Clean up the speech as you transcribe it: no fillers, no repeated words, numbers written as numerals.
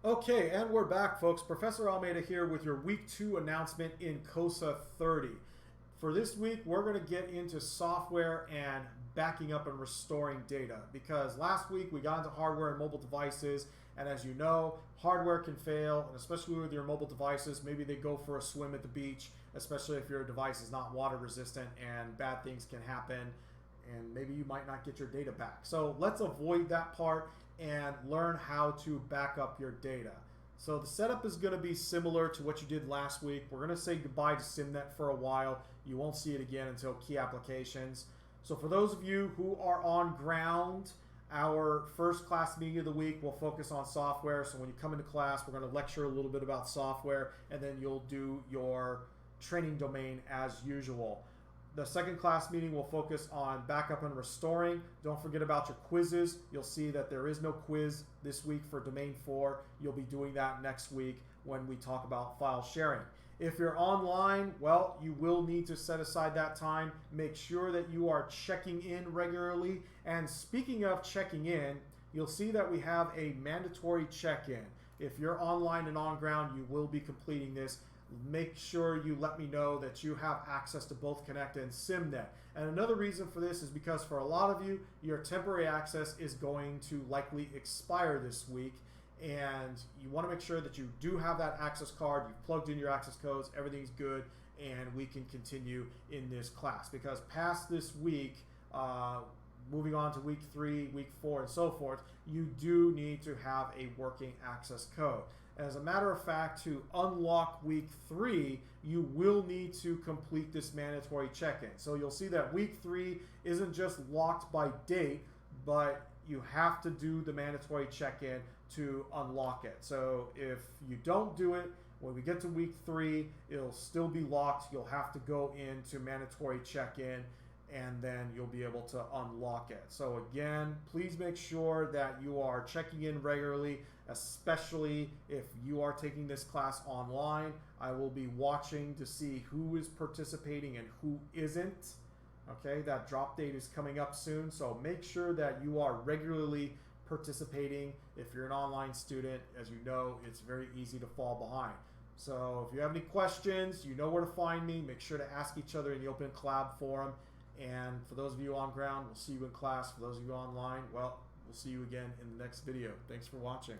Okay, and we're back, folks. Professor Almeida here with your Week 2 announcement in COSA 30. For this week, we're going to get into software and backing up and restoring data, because last week we got into hardware and mobile devices, and as you know, hardware can fail, and especially with your mobile devices, maybe they go for a swim at the beach, especially if your device is not water resistant, and bad things can happen, and maybe you might not get your data back. So let's avoid that part and learn how to back up your data. So the setup is going to be similar to what you did last week. We're going to say goodbye to SimNet for a while. You won't see it again until key applications. So for those of you who are on ground, our first class meeting of the week will focus on software. So when you come into class, we're going to lecture a little bit about software, and then you'll do your training domain as usual. The second class meeting will focus on backup and restoring. Don't forget about your quizzes. You'll see that there is no quiz this week for Domain 4. You'll be doing that next week when we talk about file sharing. If you're online, well, you will need to set aside that time. Make sure that you are checking in regularly. And speaking of checking in, you'll see that we have a mandatory check-in. If you're online and on ground, you will be completing this. Make sure you let me know that you have access to both Connect and SimNet. And another reason for this is because for a lot of you, your temporary access is going to likely expire this week, and you want to make sure that you do have that access card, you've plugged in your access codes, everything's good, and we can continue in this class. Because past this week, moving on to week 3, week 4, and so forth, you do need to have a working access code. As a matter of fact, to unlock week 3, you will need to complete this mandatory check-in. So you'll see that week 3 isn't just locked by date, but you have to do the mandatory check-in to unlock it. So if you don't do it, when we get to week 3, it'll still be locked. You'll have to go into mandatory check-in, and then you'll be able to unlock it. So again, please make sure that you are checking in regularly, especially if you are taking this class online. I will be watching to see who is participating and who isn't. Okay, that drop date is coming up soon, so make sure that you are regularly participating. If you're an online student, as you know, it's very easy to fall behind. So if you have any questions, you know where to find me. Make sure to ask each other in the Open Collab forum. And for those of you on ground, we'll see you in class. For those of you online, well, we'll see you again in the next video. Thanks for watching.